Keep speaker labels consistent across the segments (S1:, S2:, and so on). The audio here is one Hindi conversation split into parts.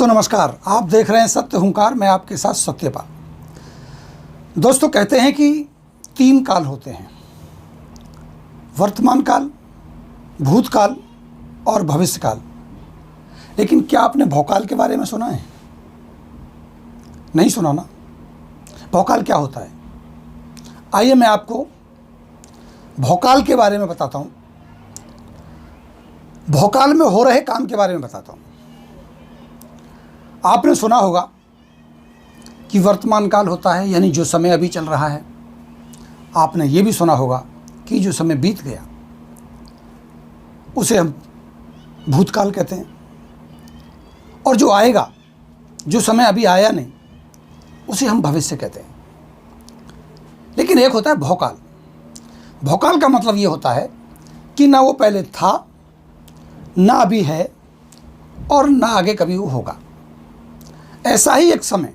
S1: दोस्तों नमस्कार, आप देख रहे हैं सत्य हुंकार। मैं आपके साथ सत्यपाल। दोस्तों कहते हैं कि 3 काल होते हैं, वर्तमान काल, भूतकाल और भविष्य काल। लेकिन क्या आपने भौकाल के बारे में सुना है? नहीं सुना ना। भौकाल क्या होता है? आइए मैं आपको भौकाल के बारे में बताता हूँ। भौकाल में हो रहे काम के बारे में बताता हूँ। आपने सुना होगा कि वर्तमान काल होता है, यानी जो समय अभी चल रहा है। आपने ये भी सुना होगा कि जो समय बीत गया उसे हम भूतकाल कहते हैं, और जो आएगा, जो समय अभी आया नहीं, उसे हम भविष्य कहते हैं। लेकिन एक होता है भौकाल। भौकाल का मतलब ये होता है कि ना वो पहले था, ना अभी है, और ना आगे कभी वो होगा। ऐसा ही एक समय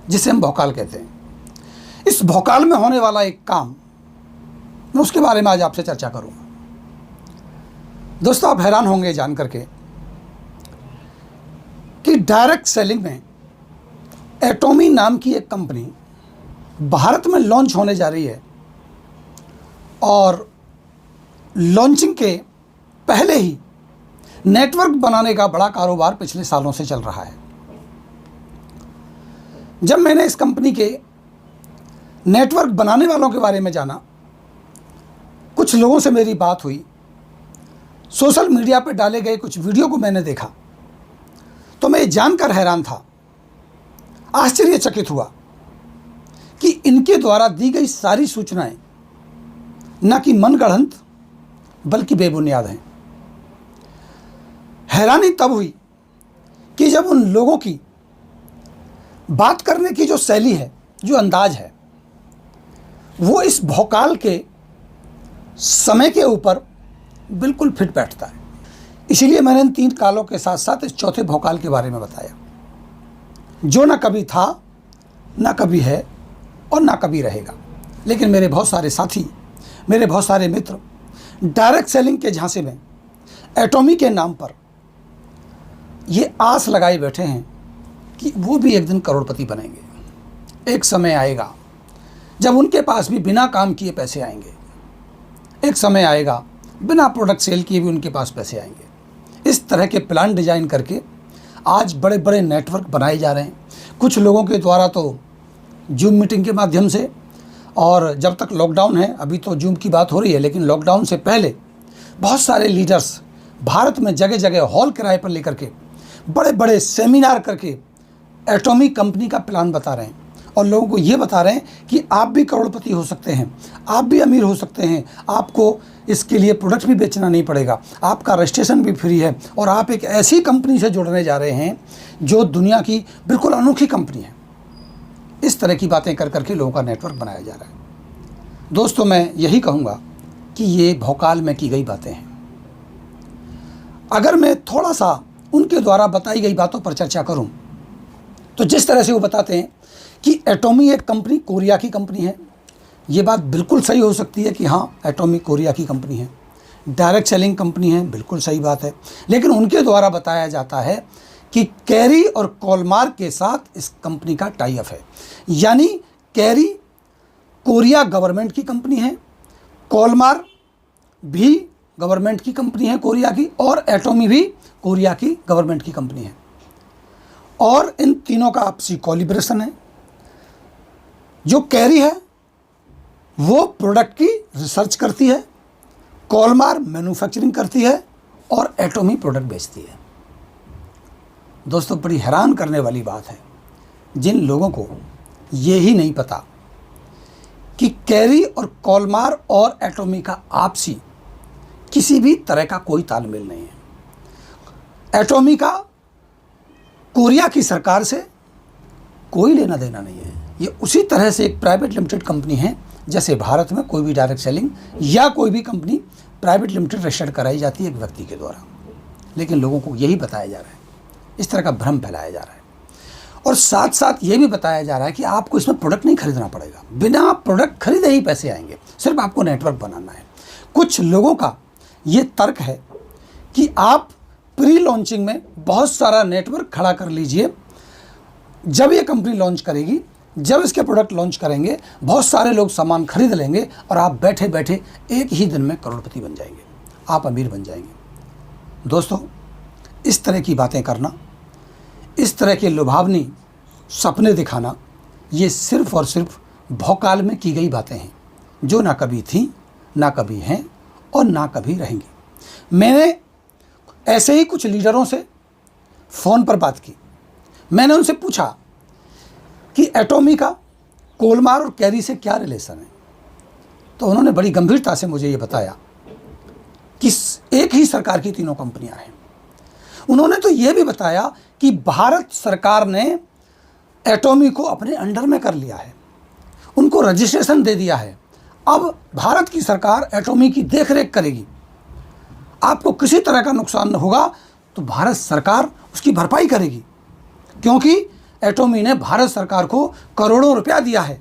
S1: जिसे हम भौकाल कहते हैं। इस भौकाल में होने वाला एक काम, मैं उसके बारे में आज आपसे चर्चा करूंगा। दोस्तों आप हैरान होंगे जान करके कि डायरेक्ट सेलिंग में एटॉमी नाम की एक कंपनी भारत में लॉन्च होने जा रही है, और लॉन्चिंग के पहले ही नेटवर्क बनाने का बड़ा कारोबार पिछले सालों से चल रहा है। जब मैंने इस कंपनी के नेटवर्क बनाने वालों के बारे में जाना, कुछ लोगों से मेरी बात हुई, सोशल मीडिया पर डाले गए कुछ वीडियो को मैंने देखा, तो मैं जानकर हैरान था, आश्चर्यचकित हुआ कि इनके द्वारा दी गई सारी सूचनाएं न कि मनगढ़ंत बल्कि बेबुनियाद हैं। हैरानी तब हुई कि जब उन लोगों की बात करने की जो शैली है, जो अंदाज है, वो इस भौकाल के समय के ऊपर बिल्कुल फिट बैठता है। इसीलिए मैंने इन 3 कालों के साथ साथ इस चौथे भौकाल के बारे में बताया, जो ना कभी था, ना कभी है, और ना कभी रहेगा। लेकिन मेरे बहुत सारे साथी, मेरे बहुत सारे मित्र डायरेक्ट सेलिंग के झांसे में एटॉमी के नाम पर ये आस लगाए बैठे हैं कि वो भी एक दिन करोड़पति बनेंगे। एक समय आएगा जब उनके पास भी बिना काम किए पैसे आएंगे। एक समय आएगा बिना प्रोडक्ट सेल किए भी उनके पास पैसे आएंगे। इस तरह के प्लान डिजाइन करके आज बड़े बड़े नेटवर्क बनाए जा रहे हैं। कुछ लोगों के द्वारा तो जूम मीटिंग के माध्यम से, और जब तक लॉकडाउन है, अभी तो जूम की बात हो रही है, लेकिन लॉकडाउन से पहले बहुत सारे लीडर्स भारत में जगह जगह हॉल किराए पर लेकर के बड़े बड़े सेमिनार करके एटॉमी कंपनी का प्लान बता रहे हैं, और लोगों को ये बता रहे हैं कि आप भी करोड़पति हो सकते हैं, आप भी अमीर हो सकते हैं, आपको इसके लिए प्रोडक्ट भी बेचना नहीं पड़ेगा, आपका रजिस्ट्रेशन भी फ्री है, और आप एक ऐसी कंपनी से जुड़ने जा रहे हैं जो दुनिया की बिल्कुल अनोखी कंपनी है। इस तरह की बातें कर करके लोगों का नेटवर्क बनाया जा रहा है। दोस्तों मैं यही कहूँगा कि ये भौकाल में की गई बातें हैं। अगर मैं थोड़ा सा उनके द्वारा बताई गई बातों पर चर्चा करूं, तो जिस तरह से वो बताते हैं कि एटॉमी एक कंपनी कोरिया की कंपनी है, ये बात बिल्कुल सही हो सकती है कि हाँ, एटॉमी कोरिया की कंपनी है, डायरेक्ट सेलिंग कंपनी है, बिल्कुल सही बात है। लेकिन उनके द्वारा बताया जाता है कि कैरी और कॉलमार के साथ इस कंपनी का टाई अप है। यानी कैरी कोरिया गवर्नमेंट की कंपनी है, कॉलमार भी गवर्नमेंट की कंपनी है कोरिया की, और एटॉमी भी कोरिया की गवर्नमेंट की कंपनी है, और इन तीनों का आपसी कोलिब्रेशन है। जो कैरी है वो प्रोडक्ट की रिसर्च करती है, कॉलमार मैन्युफैक्चरिंग करती है, और एटॉमी प्रोडक्ट बेचती है। दोस्तों बड़ी हैरान करने वाली बात है, जिन लोगों को ये ही नहीं पता कि कैरी और कॉलमार और एटॉमी का आपसी किसी भी तरह का कोई तालमेल नहीं है। एटॉमी का कोरिया की सरकार से कोई लेना देना नहीं है। ये उसी तरह से एक प्राइवेट लिमिटेड कंपनी है जैसे भारत में कोई भी डायरेक्ट सेलिंग या कोई भी कंपनी प्राइवेट लिमिटेड रजिस्टर्ड कराई जाती है एक व्यक्ति के द्वारा। लेकिन लोगों को यही बताया जा रहा है, इस तरह का भ्रम फैलाया जा रहा है, और साथ साथ ये भी बताया जा रहा है कि आपको इसमें प्रोडक्ट नहीं खरीदना पड़ेगा, बिना प्रोडक्ट खरीदे ही पैसे आएंगे, सिर्फ आपको नेटवर्क बनाना है। कुछ लोगों का ये तर्क है कि आप प्री लॉन्चिंग में बहुत सारा नेटवर्क खड़ा कर लीजिए। जब ये कंपनी लॉन्च करेगी, जब इसके प्रोडक्ट लॉन्च करेंगे, बहुत सारे लोग सामान खरीद लेंगे और आप बैठे बैठे एक ही दिन में करोड़पति बन जाएंगे, आप अमीर बन जाएंगे। दोस्तों, इस तरह की बातें करना, इस तरह के लुभावनी सपने दिखाना, ये सिर्फ और सिर्फ भौकाल में की गई बातें हैं, जो ना कभी थी, ना कभी हैं और ना कभी रहेंगी। मैंने ऐसे ही कुछ लीडरों से फ़ोन पर बात की। मैंने उनसे पूछा कि एटॉमी का कोलमार और कैरी से क्या रिलेशन है। तो उन्होंने बड़ी गंभीरता से मुझे ये बताया कि एक ही सरकार की तीनों कंपनियां हैं। उन्होंने तो ये भी बताया कि भारत सरकार ने एटॉमी को अपने अंडर में कर लिया है, उनको रजिस्ट्रेशन दे दिया है। अब भारत की सरकार एटॉमी की देखरेख करेगी। आपको किसी तरह का नुकसान न होगा तो भारत सरकार उसकी भरपाई करेगी, क्योंकि एटॉमी ने भारत सरकार को करोड़ों रुपया दिया है।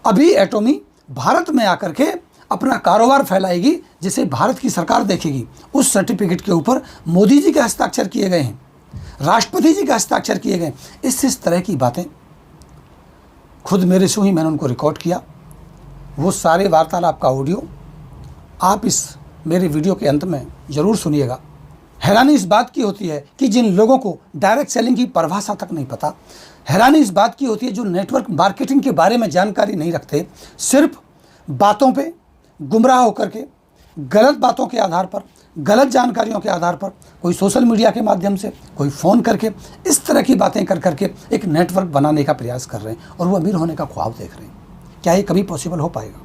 S1: अभी एटॉमी भारत में आकर के अपना कारोबार फैलाएगी, जिसे भारत की सरकार देखेगी। उस सर्टिफिकेट के ऊपर मोदी जी के हस्ताक्षर किए गए हैं, राष्ट्रपति जी के हस्ताक्षर किए गए। इस तरह की बातें खुद मेरे से ही मैंने उनको रिकॉर्ड किया। वो सारे वार्तालाप का ऑडियो आप इस मेरे वीडियो के अंत में ज़रूर सुनिएगा। हैरानी इस बात की होती है कि जिन लोगों को डायरेक्ट सेलिंग की परिभाषा तक नहीं पता, हैरानी इस बात की होती है जो नेटवर्क मार्केटिंग के बारे में जानकारी नहीं रखते, सिर्फ बातों पे गुमराह होकर के, गलत बातों के आधार पर, गलत जानकारियों के आधार पर, कोई सोशल मीडिया के माध्यम से, कोई फ़ोन करके, इस तरह की बातें कर करके एक नेटवर्क बनाने का प्रयास कर रहे हैं और वो अमीर होने का ख्वाब देख रहे हैं। क्या ये कभी पॉसिबल हो पाएगा?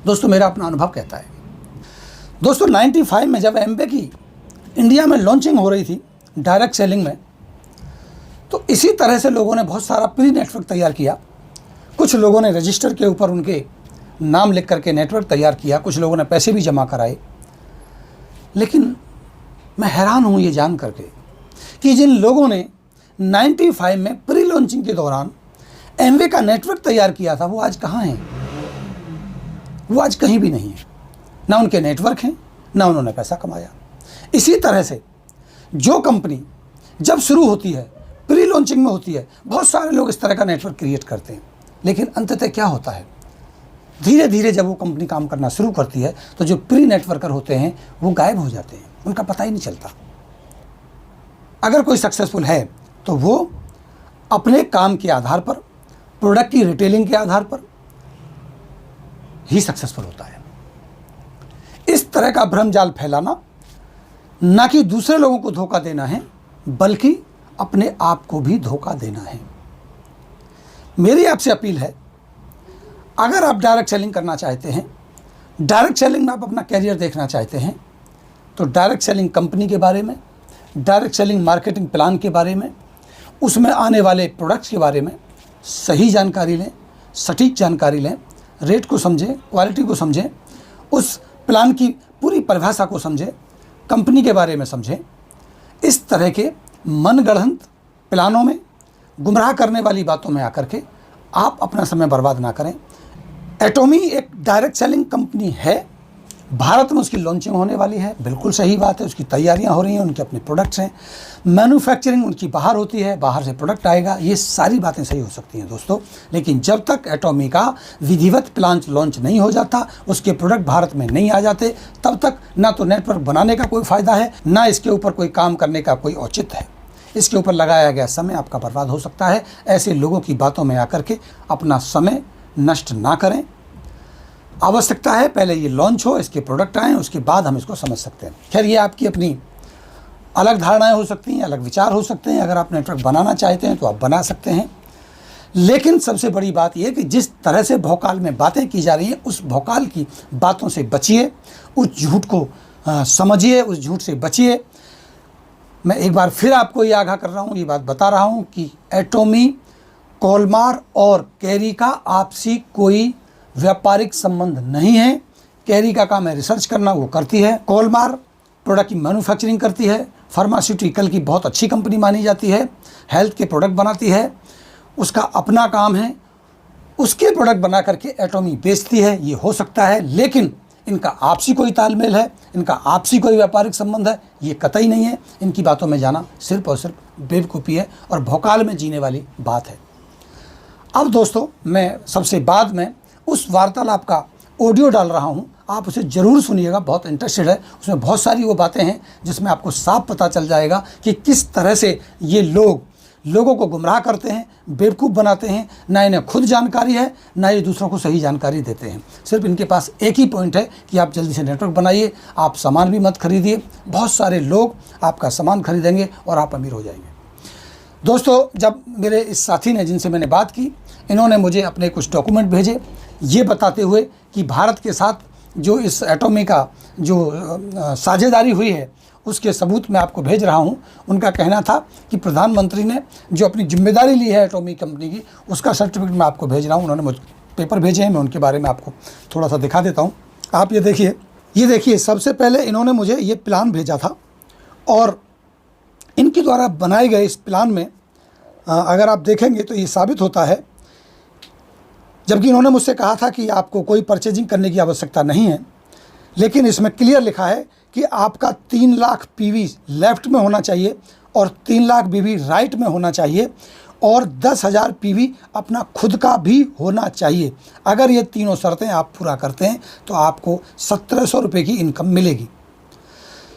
S1: दोस्तों, मेरा अपना अनुभव कहता है। दोस्तों, 95 में जब एमवे की इंडिया में लॉन्चिंग हो रही थी डायरेक्ट सेलिंग में, तो इसी तरह से लोगों ने बहुत सारा प्री नेटवर्क तैयार किया। कुछ लोगों ने रजिस्टर के ऊपर उनके नाम लिख करके नेटवर्क तैयार किया, कुछ लोगों ने पैसे भी जमा कराए। लेकिन मैं हैरान हूँ ये जान करके कि जिन लोगों ने 95 में प्री लॉन्चिंग के दौरान एमवे का नेटवर्क तैयार किया था, वो आज कहाँ हैं? वो आज कहीं भी नहीं है। ना उनके नेटवर्क हैं, ना उन्होंने पैसा कमाया। इसी तरह से जो कंपनी जब शुरू होती है, प्री लॉन्चिंग में होती है, बहुत सारे लोग इस तरह का नेटवर्क क्रिएट करते हैं, लेकिन अंततः क्या होता है? धीरे धीरे जब वो कंपनी काम करना शुरू करती है तो जो प्री नेटवर्कर होते हैं वो गायब हो जाते हैं, उनका पता ही नहीं चलता। अगर कोई सक्सेसफुल है तो वो अपने काम के आधार पर, प्रोडक्ट की रिटेलिंग के आधार पर ही सक्सेसफुल होता है। इस तरह का भ्रमजाल फैलाना ना कि दूसरे लोगों को धोखा देना है, बल्कि अपने आप को भी धोखा देना है। मेरी आपसे अपील है, अगर आप डायरेक्ट सेलिंग करना चाहते हैं, डायरेक्ट सेलिंग में आप अपना कैरियर देखना चाहते हैं, तो डायरेक्ट सेलिंग कंपनी के बारे में, डायरेक्ट सेलिंग मार्केटिंग प्लान के बारे में, उसमें आने वाले प्रोडक्ट्स के बारे में सही जानकारी लें, सटीक जानकारी लें, रेट को समझें, क्वालिटी को समझें, उस प्लान की पूरी परिभाषा को समझें, कंपनी के बारे में समझें। इस तरह के मनगढ़ंत प्लानों में, गुमराह करने वाली बातों में आकर के आप अपना समय बर्बाद ना करें। एटॉमी एक डायरेक्ट सेलिंग कंपनी है, भारत में उसकी लॉन्चिंग होने वाली है, बिल्कुल सही बात है, उसकी तैयारियां हो रही हैं, उनके अपने प्रोडक्ट्स हैं, मैन्युफैक्चरिंग उनकी बाहर होती है, बाहर से प्रोडक्ट आएगा, ये सारी बातें सही हो सकती हैं दोस्तों। लेकिन जब तक एटॉमी का विधिवत प्लान लॉन्च नहीं हो जाता, उसके प्रोडक्ट भारत में नहीं आ जाते, तब तक ना तो नेटवर्क बनाने का कोई फ़ायदा है, ना इसके ऊपर कोई काम करने का कोई औचित्य है। इसके ऊपर लगाया गया समय आपका बर्बाद हो सकता है। ऐसे लोगों की बातों में आकर के अपना समय नष्ट ना करें। आवश्यकता है पहले ये लॉन्च हो, इसके प्रोडक्ट आएँ, उसके बाद हम इसको समझ सकते हैं। खैर, ये आपकी अपनी अलग धारणाएं हो सकती हैं, अलग विचार हो सकते हैं। अगर आप नेटवर्क बनाना चाहते हैं तो आप बना सकते हैं, लेकिन सबसे बड़ी बात यह कि जिस तरह से भौकाल में बातें की जा रही हैं, उस भौकाल की बातों से बचिए, उस झूठ को समझिए, उस झूठ से बचिए। मैं एक बार फिर आपको ये आगाह कर रहा हूँ, ये बात बता रहा हूँ कि एटॉमी, कोलमार और कैरी का आपसी कोई व्यापारिक संबंध नहीं है। कैरी का काम है रिसर्च करना, वो करती है। कोलमार प्रोडक्ट की मैन्युफैक्चरिंग करती है, फार्मास्यूटिकल की बहुत अच्छी कंपनी मानी जाती है, हेल्थ के प्रोडक्ट बनाती है, उसका अपना काम है, उसके प्रोडक्ट बना करके एटॉमी बेचती है। ये हो सकता है, लेकिन इनका आपसी कोई तालमेल है, इनका आपसी कोई व्यापारिक संबंध है, ये कतई नहीं है। इनकी बातों में जाना सिर्फ और सिर्फ बेवकूफ़ी है और भौकाल में जीने वाली बात है। अब दोस्तों, मैं सबसे बाद में उस वार्तालाप का ऑडियो डाल रहा हूँ, आप उसे ज़रूर सुनिएगा, बहुत इंटरेस्टेड है। उसमें बहुत सारी वो बातें हैं जिसमें आपको साफ पता चल जाएगा कि किस तरह से ये लोगों को गुमराह करते हैं, बेवकूफ़ बनाते हैं। ना इन्हें खुद जानकारी है, ना ये दूसरों को सही जानकारी देते हैं। सिर्फ इनके पास एक ही पॉइंट है कि आप जल्दी से नेटवर्क बनाइए, आप सामान भी मत खरीदिए, बहुत सारे लोग आपका सामान खरीदेंगे और आप अमीर हो जाएंगे। दोस्तों, जब मेरे इस साथी ने, जिनसे मैंने बात की, इन्होंने मुझे अपने कुछ डॉक्यूमेंट भेजे, ये बताते हुए कि भारत के साथ जो इस एटॉमी का जो साझेदारी हुई है उसके सबूत मैं आपको भेज रहा हूं। उनका कहना था कि प्रधानमंत्री ने जो अपनी जिम्मेदारी ली है एटॉमी कंपनी की, उसका सर्टिफिकेट मैं आपको भेज रहा हूं। उन्होंने मुझे पेपर भेजे हैं, मैं उनके बारे में आपको थोड़ा सा दिखा देता हूं। आप ये देखिए, सबसे पहले इन्होंने मुझे ये प्लान भेजा था और इनके द्वारा बनाए गए इस प्लान में अगर आप देखेंगे तो ये साबित होता है, जबकि इन्होंने मुझसे कहा था कि आपको कोई परचेजिंग करने की आवश्यकता नहीं है, लेकिन इसमें क्लियर लिखा है कि आपका 3 लाख पीवी लेफ्ट में होना चाहिए और 3 लाख पीवी राइट में होना चाहिए और 10,000 पीवी अपना खुद का भी होना चाहिए। अगर ये तीनों शर्तें आप पूरा करते हैं तो आपको 1700 रुपये की इनकम मिलेगी।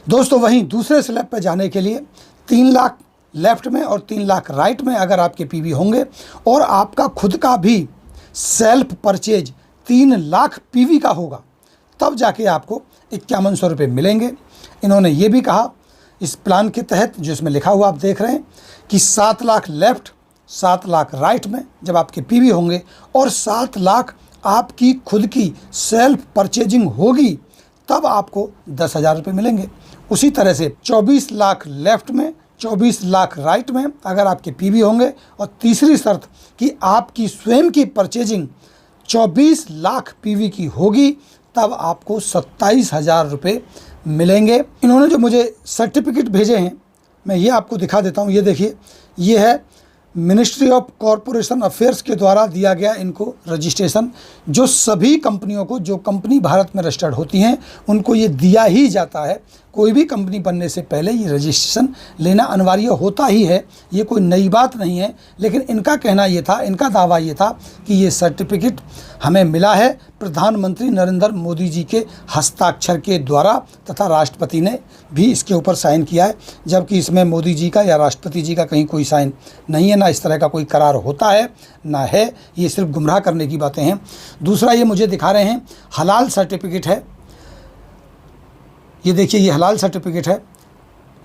S1: दोस्तों, वहीं दूसरे स्लैब पर जाने के लिए 3 लाख लेफ्ट में और 3 लाख राइट में अगर आपके पीवी होंगे और आपका खुद का भी सेल्फ परचेज 3 लाख पीवी का होगा, तब जाके आपको 5100 रुपये मिलेंगे। इन्होंने ये भी कहा इस प्लान के तहत, जो इसमें लिखा हुआ आप देख रहे हैं, कि 7 लाख लेफ्ट 7 लाख राइट में जब आपके पीवी होंगे और 7 लाख आपकी खुद की सेल्फ परचेजिंग होगी, तब आपको 10,000 रुपये मिलेंगे। उसी तरह से 24 लाख लेफ्ट में 24 लाख राइट में अगर आपके पीवी होंगे और तीसरी शर्त कि आपकी स्वयं की परचेजिंग 24 लाख पीवी की होगी, तब आपको 27,000 रुपये मिलेंगे। इन्होंने जो मुझे सर्टिफिकेट भेजे हैं, मैं ये आपको दिखा देता हूँ। ये देखिए, ये है मिनिस्ट्री ऑफ कॉरपोरेशन अफेयर्स के द्वारा दिया गया इनको रजिस्ट्रेशन, जो सभी कंपनियों को, जो कंपनी भारत में रजिस्टर्ड होती हैं, उनको ये दिया ही जाता है। कोई भी कंपनी बनने से पहले ये रजिस्ट्रेशन लेना अनिवार्य होता ही है, ये कोई नई बात नहीं है। लेकिन इनका कहना ये था, इनका दावा ये था कि ये सर्टिफिकेट हमें मिला है प्रधानमंत्री नरेंद्र मोदी जी के हस्ताक्षर के द्वारा, तथा राष्ट्रपति ने भी इसके ऊपर साइन किया है, जबकि इसमें मोदी जी का या राष्ट्रपति जी का कहीं कोई साइन नहीं है, ना इस तरह का कोई करार होता है ना है। ये सिर्फ गुमराह करने की बातें हैं। दूसरा, ये मुझे दिखा रहे हैं हलाल सर्टिफिकेट है। ये देखिए, ये हलाल सर्टिफिकेट है।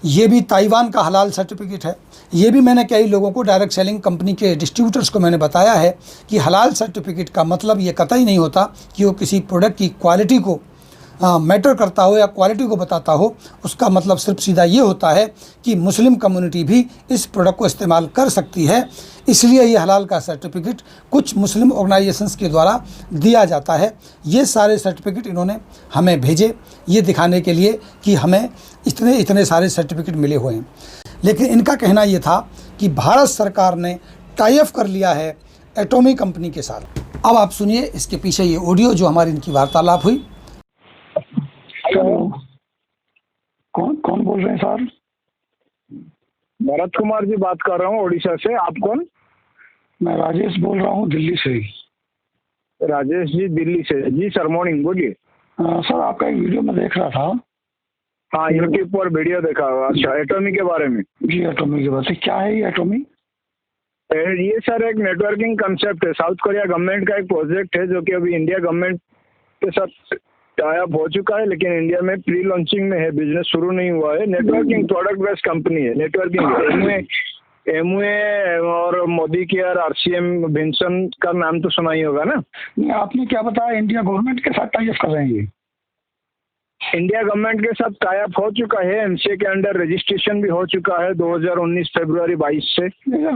S1: ये भी ताइवान का हलाल सर्टिफिकेट है। ये भी मैंने कई लोगों को, डायरेक्ट सेलिंग कंपनी के डिस्ट्रीब्यूटर्स को मैंने बताया है कि हलाल सर्टिफिकेट का मतलब ये कतई नहीं होता कि वो किसी प्रोडक्ट की क्वालिटी को मैटर करता हो या क्वालिटी को बताता हो। उसका मतलब सिर्फ सीधा ये होता है कि मुस्लिम कम्युनिटी भी इस प्रोडक्ट को इस्तेमाल कर सकती है। इसलिए ये हलाल का सर्टिफिकेट कुछ मुस्लिम ऑर्गेनाइजेशंस के द्वारा दिया जाता है। ये सारे सर्टिफिकेट इन्होंने हमें भेजे ये दिखाने के लिए कि हमें इतने सारे सर्टिफिकेट मिले हुए हैं। लेकिन इनका कहना ये था कि भारत सरकार ने टाई अप कर लिया है एटॉमी कंपनी के साथ। अब आप सुनिए इसके पीछे ये ऑडियो जो हमारी इनकी वार्तालाप हुई।
S2: हेलो, कौन बोल रहे हैं सर?
S3: भरत कुमार जी बात कर रहा हूँ उड़ीसा से। आप कौन?
S2: मैं राजेश बोल रहा हूँ दिल्ली से।
S3: राजेश जी दिल्ली से। जी सर, मॉर्निंग, बोलिए।
S2: सर, आपका एक वीडियो में देख रहा था।
S3: हाँ, यूट्यूब पर वीडियो देखा। अच्छा, एटॉमी के बारे में?
S2: जी, एटॉमी के बारे में। क्या है ये एटॉमी?
S3: ये सर एक नेटवर्किंग कंसेप्ट है। साउथ कोरिया गवर्नमेंट का एक प्रोजेक्ट है जो कि अभी इंडिया गवर्नमेंट के साथ टाई अप हो चुका है, लेकिन इंडिया में प्री लॉन्चिंग में है, बिजनेस शुरू नहीं हुआ है। नेटवर्किंग प्रोडक्ट बेस्ड कंपनी है। नेटवर्किंग एमवे और मोदी केयर, आरसीएम, विंसन का नाम तो सुना ही होगा ना?
S2: नहीं, आपने क्या बताया, इंडिया गवर्नमेंट के साथ टाई अप कर रहे हैं? ये
S3: इंडिया गवर्नमेंट के साथ टाई अप हो चुका है। एमसीए के अंडर रजिस्ट्रेशन भी हो चुका है 2019 फरवरी 22 से।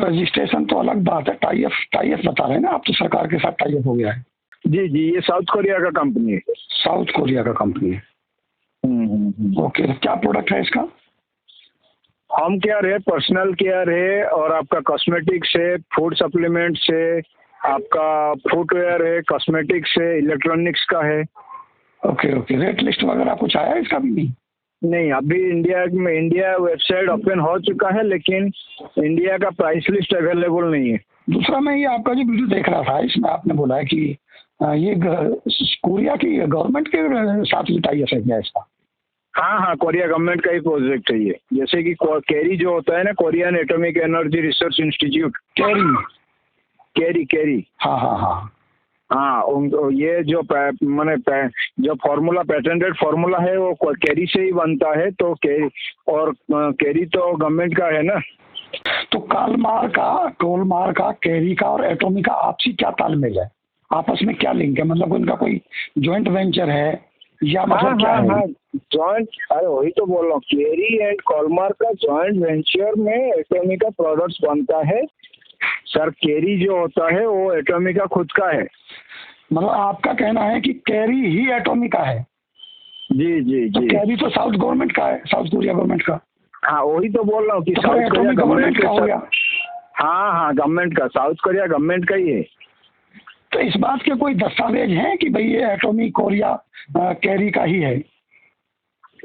S2: रजिस्ट्रेशन तो अलग बात है, टाई अप बता रहे हैं ना आप, तो सरकार के साथ टाई अप हो गया है।
S3: जी, ये साउथ कोरिया का कंपनी है।
S2: साउथ कोरिया का कंपनी है। ओके, तो क्या प्रोडक्ट है इसका?
S3: होम केयर है, पर्सनल केयर है, और आपका कॉस्मेटिक्स है, फूड सप्लीमेंट्स है, आपका फुटवेयर है, कॉस्मेटिक्स है, इलेक्ट्रॉनिक्स का है।
S2: ओके ओके, रेट लिस्ट वगैरह कुछ आया इसका भी नहीं?
S3: नहीं, अभी इंडिया वेबसाइट ओपन हो चुका है, लेकिन इंडिया का प्राइस लिस्ट अवेलेबल नहीं है।
S2: दूसरा, मैं ये आपका जो वीडियो देख रहा था, इसमें आपने बोला है कि ये कोरिया की गवर्नमेंट के साथ भी टाई अप है क्या इसका?
S3: हाँ हाँ, कोरिया गवर्नमेंट का ही प्रोजेक्ट है ये। जैसे कि केरी जो होता है ना, Korean atomic energy research institute. केरी।
S2: हाँ हाँ हाँ
S3: हाँ, ये जो जो फार्मूला, पेटेंटेड फार्मूला है, वो केरी से ही बनता है। तो केरी तो गवर्नमेंट का है ना।
S2: तो कोलमार का, केरी का और एटॉमिक का आपसी क्या तालमेल है? आपस में क्या लिंक है? मतलब उनका कोई ज्वाइंट वेंचर है या मतलब क्या है?
S3: हाँ, जॉइंट, अरे वही तो बोल रहा हूँ, केरी एंड कोलमार का जॉइंट वेंचर में एटॉमिक का प्रोडक्ट्स बनता है। सर, केरी जो होता है वो एटॉमिक का खुद का है।
S2: मतलब आपका कहना है कि केरी ही एटॉमिक का है?
S3: जी।
S2: तो केरी तो साउथ गवर्नमेंट का है, साउथ कोरिया गवर्नमेंट का।
S3: हाँ, वही तो बोल रहा हूँ कि
S2: तो
S3: साउथ कोरिया
S2: गवर्नमेंट का हो गया।
S3: हाँ, गवर्नमेंट का, साउथ कोरिया गवर्नमेंट का ही है।
S2: तो इस बात के कोई दस्तावेज हैं कि भाई ये एटॉमिक कोरिया केरी का ही है?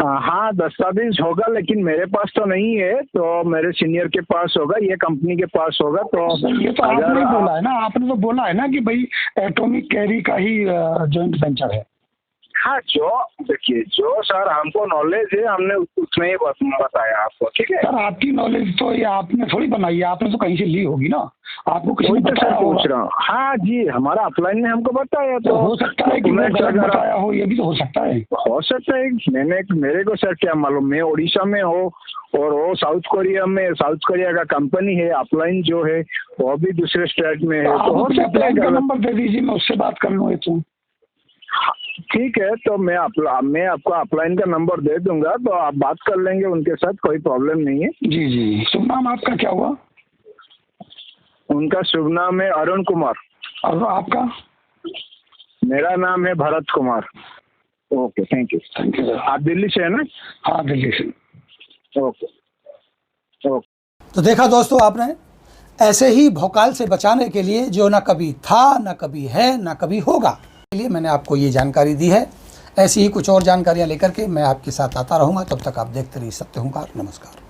S3: हाँ, दस्तावेज होगा, लेकिन मेरे पास तो नहीं है। तो मेरे सीनियर के पास होगा, ये कंपनी के पास होगा। तो
S2: ये तो आपने बोला है ना, आपने तो बोला है ना कि भाई एटॉमिक केरी का ही जॉइंट वेंचर है।
S3: हाँ, देखिए, जो सर हमको नॉलेज है, हमने उसमें ही बताया आपको, ठीक है
S2: सर? आपकी नॉलेज तो ये आपने थोड़ी बनाई है, आपने तो कहीं से ली होगी ना, आपको किसी ने बताया होगा।
S3: पूछ रहा हूँ। हाँ जी, हमारा अपलाइन ने हमको बताया। तो
S2: हो सकता है कि मैं गलत बताया हो, ये भी तो हो सकता है।
S3: मेरे को सर क्या मालूम, मैं उड़ीसा में हो और वो साउथ कोरिया का कंपनी है। अपलाइन जो है वो भी दूसरे स्टेट में है। तो
S2: अपलाइन का नंबर दे दीजिए, मैं उससे बात कर लूँ। तो
S3: ठीक है, तो मैं आपको अपलाइन का नंबर दे दूंगा, तो आप बात कर लेंगे उनके साथ, कोई प्रॉब्लम नहीं है।
S2: जी। शुभ नाम आपका क्या हुआ?
S3: उनका शुभ नाम है अरुण कुमार।
S2: और आपका?
S3: मेरा नाम है Bharat Kumar. Okay, thank you sir. आप दिल्ली से है ना?
S2: हाँ, दिल्ली से।
S3: ओके।
S1: तो देखा दोस्तों आपने, ऐसे ही भोकाल से बचाने के लिए, जो ना कभी था, ना कभी है, ना कभी होगा, के लिए मैंने आपको ये जानकारी दी है। ऐसी ही कुछ और जानकारियां लेकर के मैं आपके साथ आता रहूँगा। तब तक आप देखते रहिए सत्य हुंकार। नमस्कार।